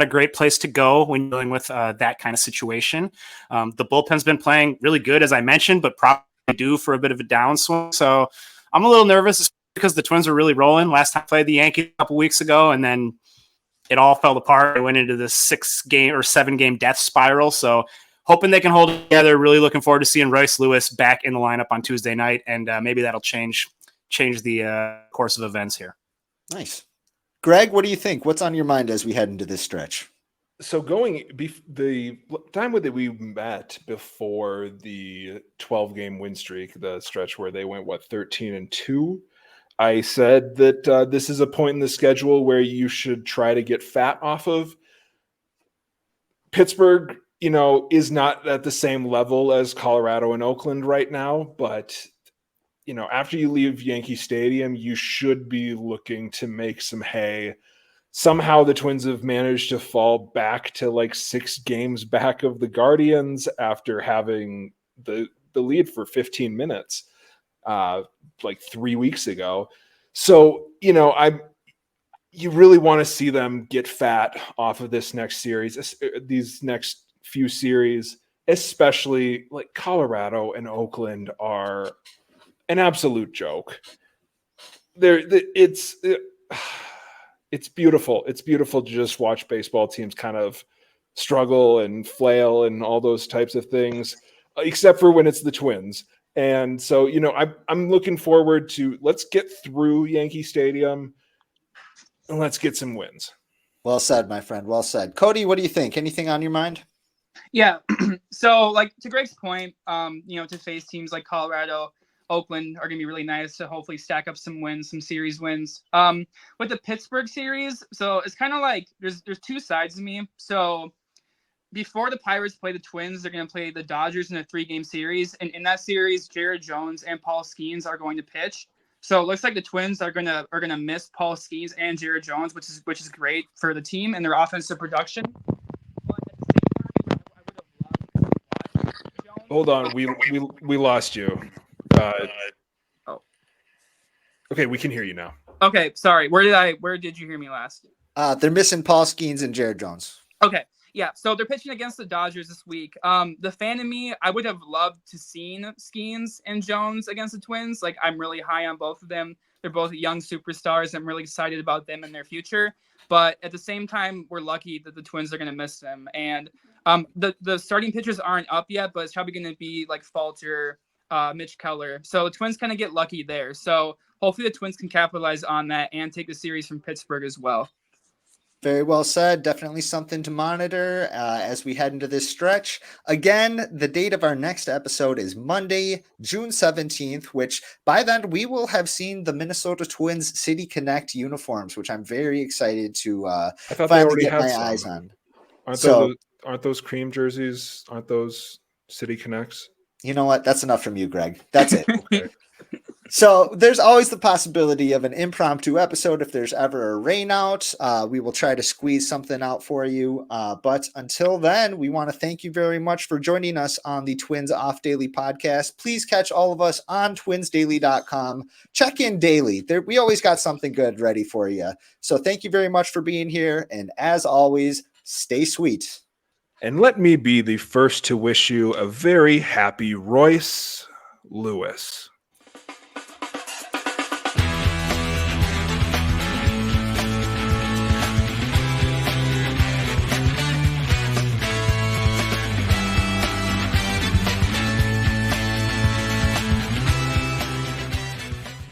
great place to go when dealing with that kind of situation. The bullpen's been playing really good, as I mentioned, but probably due for a bit of a downswing. So I'm a little nervous because the Twins were really rolling. Last time I played the Yankees a couple weeks ago, and then it all fell apart. They went into the 6-game or 7-game death spiral. So hoping they can hold it together. Really looking forward to seeing Royce Lewis back in the lineup on Tuesday night, and maybe that'll change the course of events here. Nice. Greg, what do you think? What's on your mind as we head into this stretch? So the time that we met before the 12-game win streak, the stretch where they went 13-2, I said that this is a point in the schedule where you should try to get fat off of. Pittsburgh, is not at the same level as Colorado and Oakland right now, but after you leave Yankee Stadium, you should be looking to make some hay. Somehow the Twins have managed to fall back to 6 games back of the Guardians after having the lead for 15 minutes 3 weeks ago. So, you really want to see them get fat off of this next series, these next few series, especially Colorado and Oakland are an absolute joke. It's beautiful. It's beautiful to just watch baseball teams kind of struggle and flail and all those types of things, except for when it's the Twins. And so, I'm looking forward to, let's get through Yankee Stadium and let's get some wins. Well said, my friend. Well said. Cody, what do you think? Anything on your mind? Yeah. So to Greg's point, to face teams like Colorado, Oakland are going to be really nice to hopefully stack up some wins, some series wins. With the Pittsburgh series, so it's kind of like there's 2 sides to me. So before the Pirates play the Twins, they're going to play the Dodgers in a 3-game series. And in that series, Jared Jones and Paul Skeens are going to pitch. So it looks like the Twins are gonna miss Paul Skeens and Jared Jones, which is great for the team and their offensive production. But at the same time, I would have loved to watch Jones. Hold on, we lost you. Oh. Okay, we can hear you now. Okay, sorry. Where did you hear me last? They're missing Paul Skeens and Jared Jones. Okay. Yeah, so they're pitching against the Dodgers this week. The fan in me, I would have loved to seen Skeens and Jones against the Twins. Like, I'm really high on both of them. They're both young superstars. I'm really excited about them and their future. But at the same time, we're lucky that the Twins are going to miss them. And the starting pitchers aren't up yet, but it's probably going to be like Falter, Mitch Keller. So the Twins kind of get lucky there. So hopefully the Twins can capitalize on that and take the series from Pittsburgh as well. Very well said. Definitely something to monitor as we head into this stretch. Again, the date of our next episode is Monday, June 17th, which by then we will have seen the Minnesota Twins City Connect uniforms, which I'm very excited to finally get my eyes on. Aren't those cream jerseys? Aren't those City Connects? You know what? That's enough from you, Greg. That's it. Okay. So there's always the possibility of an impromptu episode if there's ever a rain out. We will try to squeeze something out for you. But until then, we want to thank you very much for joining us on the Twins Off Daily podcast. Please catch all of us on twinsdaily.com. Check in daily. We always got something good ready for you. So thank you very much for being here. And as always, stay sweet. And let me be the first to wish you a very happy Royce Lewis.